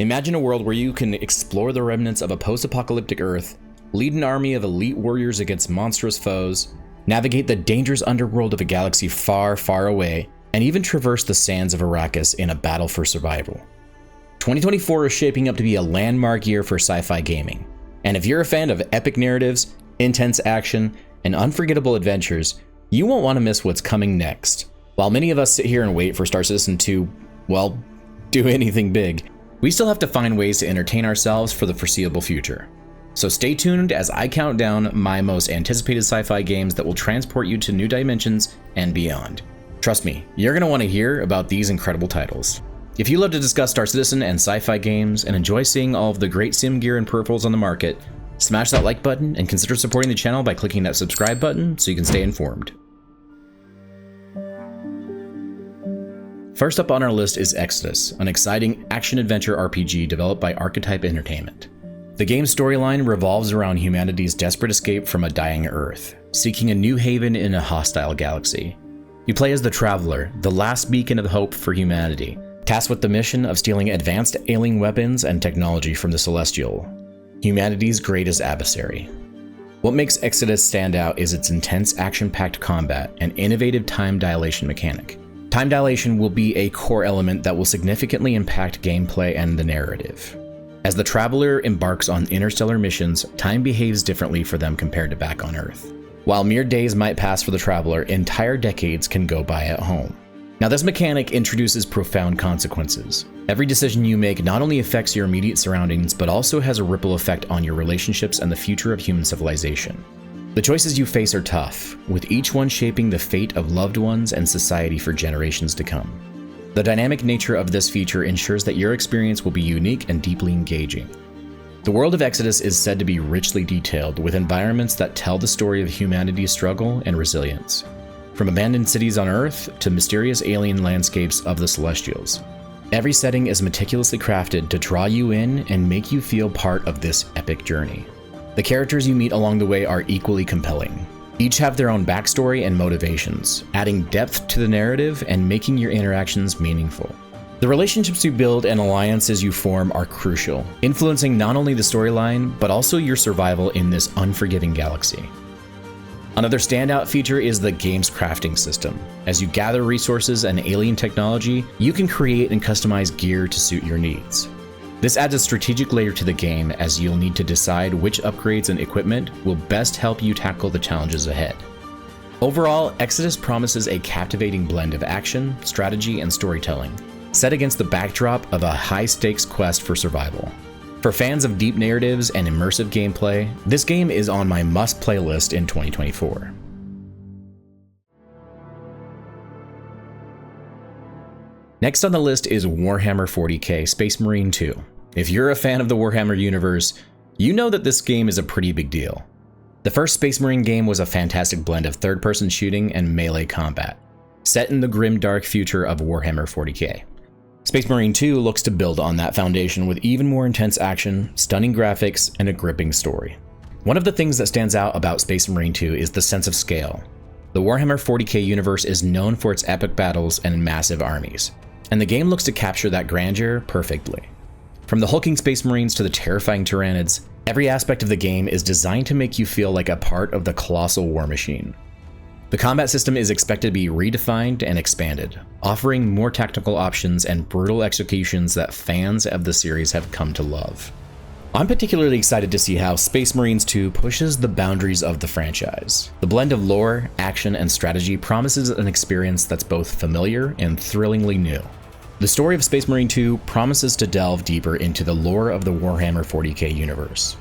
Imagine a world where you can explore the remnants of a post-apocalyptic Earth, lead an army of elite warriors against monstrous foes, navigate the dangerous underworld of a galaxy far, far away, and even traverse the sands of Arrakis in a battle for survival. 2024 is shaping up to be a landmark year for sci-fi gaming. And if you're a fan of epic narratives, intense action, and unforgettable adventures, you won't want to miss what's coming next. While many of us sit here and wait for Star Citizen to, well, do anything big, we still have to find ways to entertain ourselves for the foreseeable future. So stay tuned as I count down my most anticipated sci-fi games that will transport you to new dimensions and beyond. Trust me, you're going to want to hear about these incredible titles. If you love to discuss Star Citizen and sci-fi games and enjoy seeing all of the great sim gear and peripherals on the market, smash that like button and consider supporting the channel by clicking that subscribe button so you can stay informed. First up on our list is Exodus, an exciting action-adventure RPG developed by Archetype Entertainment. The game's storyline revolves around humanity's desperate escape from a dying Earth, seeking a new haven in a hostile galaxy. You play as the Traveler, the last beacon of hope for humanity, tasked with the mission of stealing advanced alien weapons and technology from the Celestial, humanity's greatest adversary. What makes Exodus stand out is its intense action-packed combat and innovative time dilation mechanic. Time dilation will be a core element that will significantly impact gameplay and the narrative. As the Traveler embarks on interstellar missions, time behaves differently for them compared to back on Earth. While mere days might pass for the Traveler, entire decades can go by at home. Now, this mechanic introduces profound consequences. Every decision you make not only affects your immediate surroundings, but also has a ripple effect on your relationships and the future of human civilization. The choices you face are tough, with each one shaping the fate of loved ones and society for generations to come. The dynamic nature of this feature ensures that your experience will be unique and deeply engaging. The world of Exodus is said to be richly detailed, with environments that tell the story of humanity's struggle and resilience. From abandoned cities on Earth to mysterious alien landscapes of the Celestials. Every setting is meticulously crafted to draw you in and make you feel part of this epic journey. The characters you meet along the way are equally compelling. Each have their own backstory and motivations, adding depth to the narrative and making your interactions meaningful. The relationships you build and alliances you form are crucial, influencing not only the storyline, but also your survival in this unforgiving galaxy. Another standout feature is the game's crafting system. As you gather resources and alien technology, you can create and customize gear to suit your needs. This adds a strategic layer to the game, as you'll need to decide which upgrades and equipment will best help you tackle the challenges ahead. Overall, Exodus promises a captivating blend of action, strategy, and storytelling, set against the backdrop of a high-stakes quest for survival. For fans of deep narratives and immersive gameplay, this game is on my must-play list in 2024. Next on the list is Warhammer 40k Space Marine 2. If you're a fan of the Warhammer universe, you know that this game is a pretty big deal. The first Space Marine game was a fantastic blend of third-person shooting and melee combat, set in the grim dark future of Warhammer 40k. Space Marine 2 looks to build on that foundation with even more intense action, stunning graphics, and a gripping story. One of the things that stands out about Space Marine 2 is the sense of scale. The Warhammer 40k universe is known for its epic battles and massive armies, and the game looks to capture that grandeur perfectly. From the hulking Space Marines to the terrifying Tyranids, every aspect of the game is designed to make you feel like a part of the colossal war machine. The combat system is expected to be redefined and expanded, offering more tactical options and brutal executions that fans of the series have come to love. I'm particularly excited to see how Space Marines 2 pushes the boundaries of the franchise. The blend of lore, action, and strategy promises an experience that's both familiar and thrillingly new. The story of Space Marine 2 promises to delve deeper into the lore of the Warhammer 40k universe.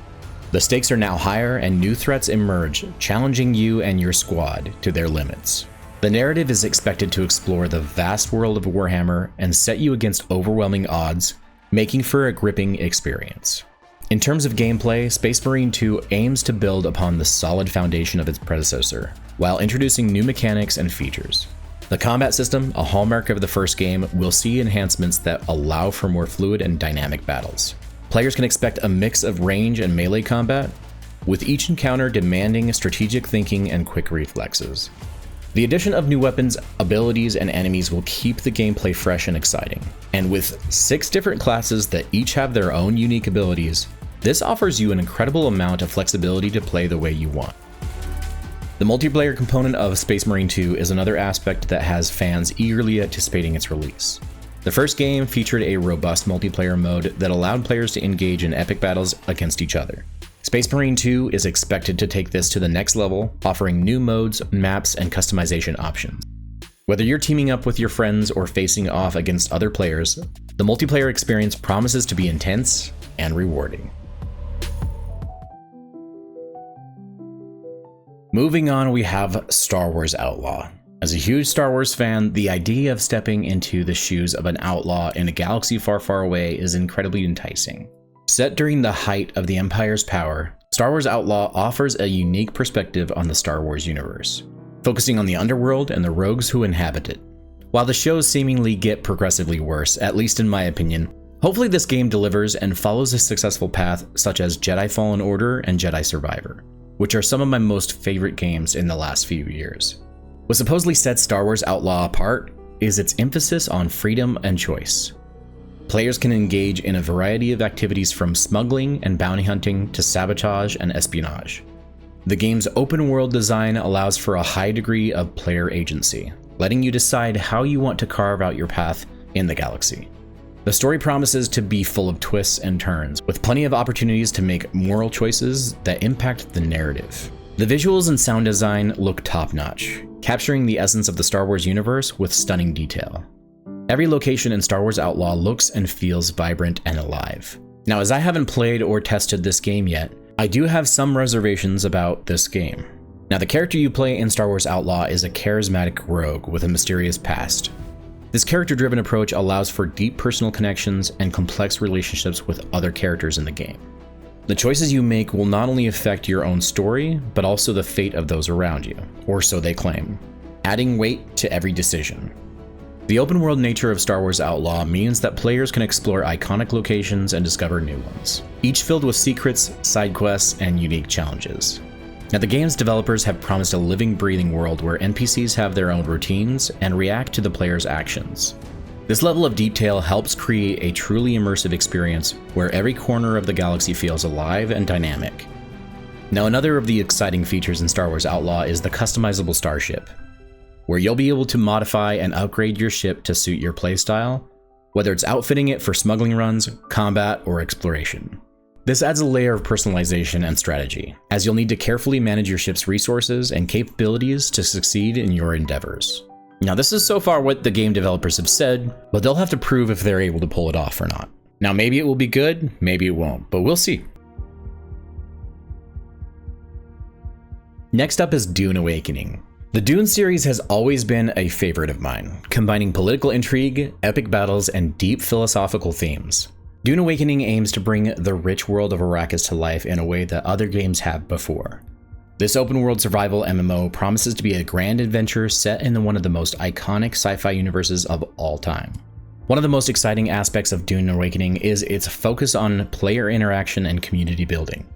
The stakes are now higher and new threats emerge, challenging you and your squad to their limits. The narrative is expected to explore the vast world of Warhammer and set you against overwhelming odds, making for a gripping experience. In terms of gameplay, Space Marine 2 aims to build upon the solid foundation of its predecessor, while introducing new mechanics and features. The combat system, a hallmark of the first game, will see enhancements that allow for more fluid and dynamic battles. Players can expect a mix of range and melee combat, with each encounter demanding strategic thinking and quick reflexes. The addition of new weapons, abilities, and enemies will keep the gameplay fresh and exciting. And with 6 different classes that each have their own unique abilities, this offers you an incredible amount of flexibility to play the way you want. The multiplayer component of Space Marine 2 is another aspect that has fans eagerly anticipating its release. The first game featured a robust multiplayer mode that allowed players to engage in epic battles against each other. Space Marine 2 is expected to take this to the next level, offering new modes, maps, and customization options. Whether you're teaming up with your friends or facing off against other players, the multiplayer experience promises to be intense and rewarding. Moving on, we have Star Wars Outlaw. As a huge Star Wars fan, the idea of stepping into the shoes of an outlaw in a galaxy far, far away is incredibly enticing. Set during the height of the Empire's power, Star Wars Outlaw offers a unique perspective on the Star Wars universe, focusing on the underworld and the rogues who inhabit it. While the shows seemingly get progressively worse, at least in my opinion, hopefully this game delivers and follows a successful path such as Jedi Fallen Order and Jedi Survivor, which are some of my most favorite games in the last few years. What supposedly sets Star Wars Outlaw apart is its emphasis on freedom and choice. Players can engage in a variety of activities from smuggling and bounty hunting to sabotage and espionage. The game's open world design allows for a high degree of player agency, letting you decide how you want to carve out your path in the galaxy. The story promises to be full of twists and turns, with plenty of opportunities to make moral choices that impact the narrative. The visuals and sound design look top-notch, capturing the essence of the Star Wars universe with stunning detail. Every location in Star Wars Outlaw looks and feels vibrant and alive. Now, as I haven't played or tested this game yet, I do have some reservations about this game. Now, the character you play in Star Wars Outlaw is a charismatic rogue with a mysterious past. This character-driven approach allows for deep personal connections and complex relationships with other characters in the game. The choices you make will not only affect your own story, but also the fate of those around you, or so they claim, adding weight to every decision. The open-world nature of Star Wars Outlaw means that players can explore iconic locations and discover new ones, each filled with secrets, side quests, and unique challenges. Now, the game's developers have promised a living, breathing world where NPCs have their own routines and react to the player's actions. This level of detail helps create a truly immersive experience where every corner of the galaxy feels alive and dynamic. Now, another of the exciting features in Star Wars Outlaw is the customizable starship, where you'll be able to modify and upgrade your ship to suit your playstyle, whether it's outfitting it for smuggling runs, combat, or exploration. This adds a layer of personalization and strategy, as you'll need to carefully manage your ship's resources and capabilities to succeed in your endeavors. Now, this is so far what the game developers have said, but they'll have to prove if they're able to pull it off or not. Now, maybe it will be good, maybe it won't, but we'll see. Next up is Dune Awakening. The Dune series has always been a favorite of mine, combining political intrigue, epic battles, and deep philosophical themes. Dune Awakening aims to bring the rich world of Arrakis to life in a way that other games have before. This open-world survival MMO promises to be a grand adventure set in one of the most iconic sci-fi universes of all time. One of the most exciting aspects of Dune Awakening is its focus on player interaction and community building.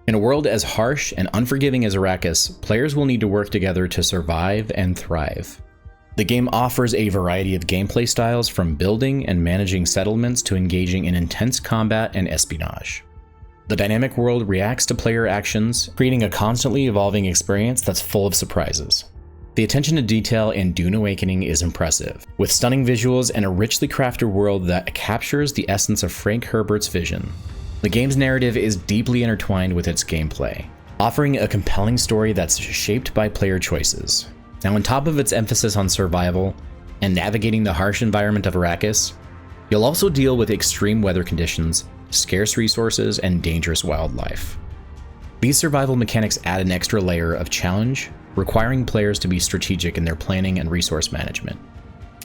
In a world as harsh and unforgiving as Arrakis, players will need to work together to survive and thrive. The game offers a variety of gameplay styles, from building and managing settlements to engaging in intense combat and espionage. The dynamic world reacts to player actions, creating a constantly evolving experience that's full of surprises. The attention to detail in Dune Awakening is impressive, with stunning visuals and a richly crafted world that captures the essence of Frank Herbert's vision. The game's narrative is deeply intertwined with its gameplay, offering a compelling story that's shaped by player choices. Now, on top of its emphasis on survival and navigating the harsh environment of Arrakis, you'll also deal with extreme weather conditions, scarce resources, and dangerous wildlife. These survival mechanics add an extra layer of challenge, requiring players to be strategic in their planning and resource management.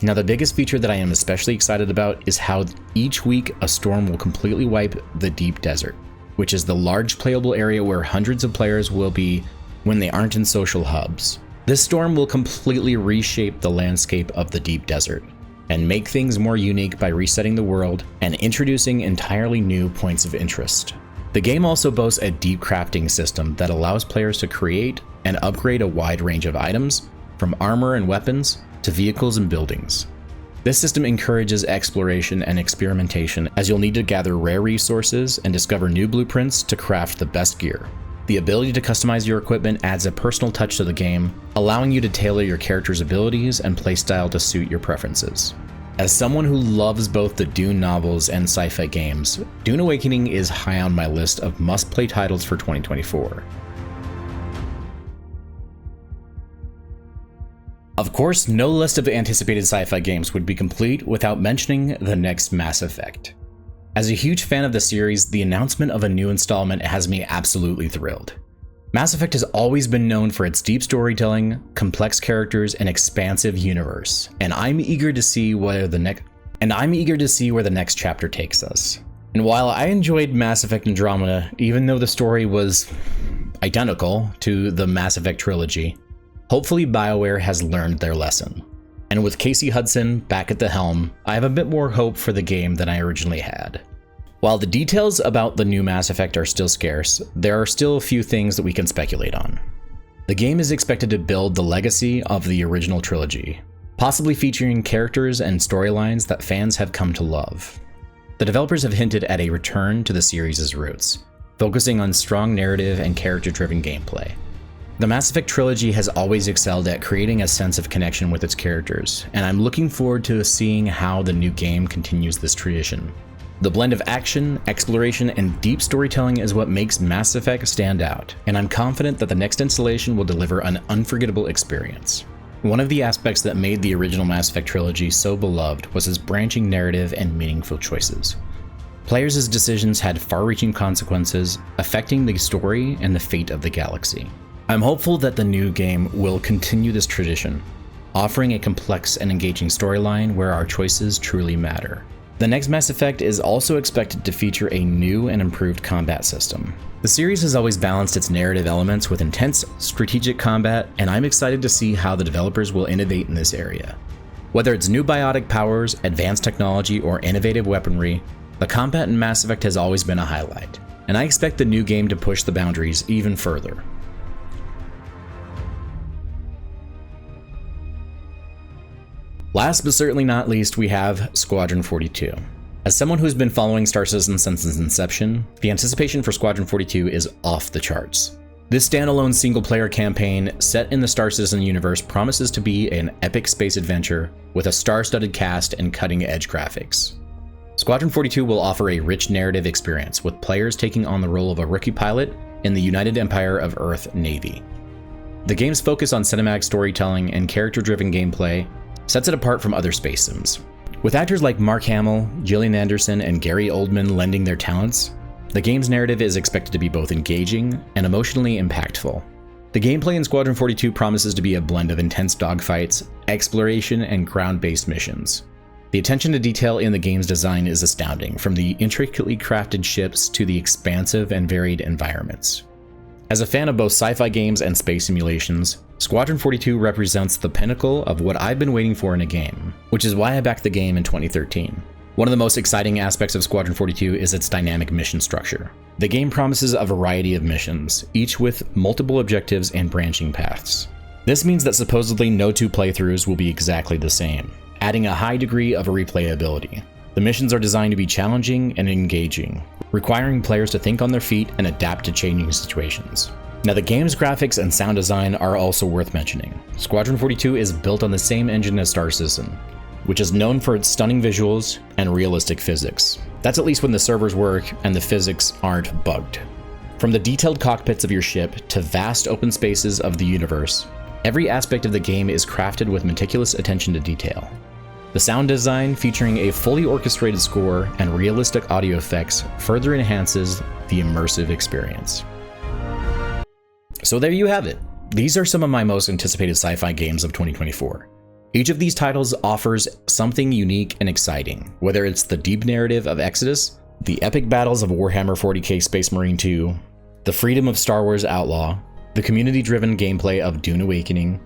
Now, the biggest feature that I am especially excited about is how each week a storm will completely wipe the deep desert, which is the large playable area where hundreds of players will be when they aren't in social hubs. This storm will completely reshape the landscape of the deep desert and make things more unique by resetting the world and introducing entirely new points of interest. The game also boasts a deep crafting system that allows players to create and upgrade a wide range of items, from armor and weapons to vehicles and buildings. This system encourages exploration and experimentation, as you'll need to gather rare resources and discover new blueprints to craft the best gear. The ability to customize your equipment adds a personal touch to the game, allowing you to tailor your character's abilities and playstyle to suit your preferences. As someone who loves both the Dune novels and sci-fi games, Dune Awakening is high on my list of must-play titles for 2024. Of course, no list of anticipated sci-fi games would be complete without mentioning the next Mass Effect. As a huge fan of the series, the announcement of a new installment has me absolutely thrilled. Mass Effect has always been known for its deep storytelling, complex characters, and expansive universe, and I'm eager to see where the next chapter takes us. And while I enjoyed Mass Effect Andromeda, even though the story was identical to the Mass Effect trilogy, hopefully BioWare has learned their lesson. And with Casey Hudson back at the helm, I have a bit more hope for the game than I originally had. While the details about the new Mass Effect are still scarce, there are still a few things that we can speculate on. The game is expected to build the legacy of the original trilogy, possibly featuring characters and storylines that fans have come to love. The developers have hinted at a return to the series' roots, focusing on strong narrative and character-driven gameplay. The Mass Effect trilogy has always excelled at creating a sense of connection with its characters, and I'm looking forward to seeing how the new game continues this tradition. The blend of action, exploration, and deep storytelling is what makes Mass Effect stand out, and I'm confident that the next installation will deliver an unforgettable experience. One of the aspects that made the original Mass Effect trilogy so beloved was its branching narrative and meaningful choices. Players' decisions had far-reaching consequences, affecting the story and the fate of the galaxy. I'm hopeful that the new game will continue this tradition, offering a complex and engaging storyline where our choices truly matter. The next Mass Effect is also expected to feature a new and improved combat system. The series has always balanced its narrative elements with intense strategic combat, and I'm excited to see how the developers will innovate in this area. Whether it's new biotic powers, advanced technology, or innovative weaponry, the combat in Mass Effect has always been a highlight, and I expect the new game to push the boundaries even further. Last but certainly not least, we have Squadron 42. As someone who's been following Star Citizen since its inception, the anticipation for Squadron 42 is off the charts. This standalone single-player campaign set in the Star Citizen universe promises to be an epic space adventure with a star-studded cast and cutting-edge graphics. Squadron 42 will offer a rich narrative experience, with players taking on the role of a rookie pilot in the United Empire of Earth Navy. The game's focus on cinematic storytelling and character-driven gameplay sets it apart from other space sims. With actors like Mark Hamill, Gillian Anderson, and Gary Oldman lending their talents, the game's narrative is expected to be both engaging and emotionally impactful. The gameplay in Squadron 42 promises to be a blend of intense dogfights, exploration, and ground-based missions. The attention to detail in the game's design is astounding, from the intricately crafted ships to the expansive and varied environments. As a fan of both sci-fi games and space simulations, Squadron 42 represents the pinnacle of what I've been waiting for in a game, which is why I backed the game in 2013. One of the most exciting aspects of Squadron 42 is its dynamic mission structure. The game promises a variety of missions, each with multiple objectives and branching paths. This means that supposedly no two playthroughs will be exactly the same, adding a high degree of replayability. The missions are designed to be challenging and engaging, requiring players to think on their feet and adapt to changing situations. Now, the game's graphics and sound design are also worth mentioning. Squadron 42 is built on the same engine as Star Citizen, which is known for its stunning visuals and realistic physics. That's at least when the servers work and the physics aren't bugged. From the detailed cockpits of your ship to vast open spaces of the universe, every aspect of the game is crafted with meticulous attention to detail. The sound design, featuring a fully orchestrated score and realistic audio effects, further enhances the immersive experience. So there you have it. These are some of my most anticipated sci-fi games of 2024. Each of these titles offers something unique and exciting, whether it's the deep narrative of Exodus, the epic battles of Warhammer 40k Space Marine 2, the freedom of Star Wars Outlaw, the community-driven gameplay of Dune Awakening,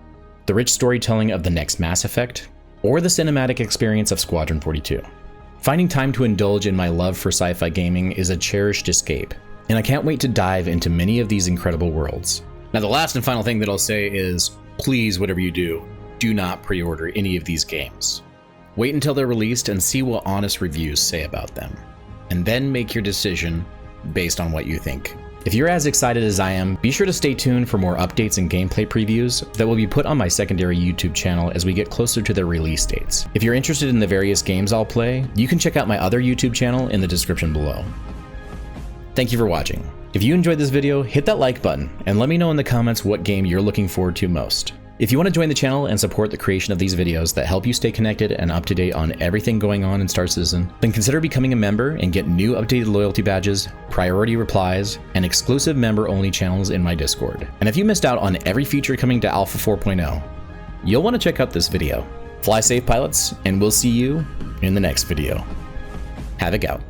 the rich storytelling of the next Mass Effect, or the cinematic experience of Squadron 42. Finding time to indulge in my love for sci-fi gaming is a cherished escape, and I can't wait to dive into many of these incredible worlds. Now, the last and final thing that I'll say is, Please, whatever you do, do not pre-order any of these games. Wait until they're released and see what honest reviews say about them, and then make your decision based on what you think. If you're as excited as I am, be sure to stay tuned for more updates and gameplay previews that will be put on my secondary YouTube channel as we get closer to their release dates. If you're interested in the various games I'll play, you can check out my other YouTube channel in the description below. Thank you for watching. If you enjoyed this video, hit that like button and let me know in the comments what game you're looking forward to most. If you want to join the channel and support the creation of these videos that help you stay connected and up to date on everything going on in Star Citizen, then consider becoming a member and get new updated loyalty badges, priority replies, and exclusive member-only channels in my Discord. And if you missed out on every feature coming to Alpha 4.0, you'll want to check out this video. Fly safe, pilots, and we'll see you in the next video. Havoc out.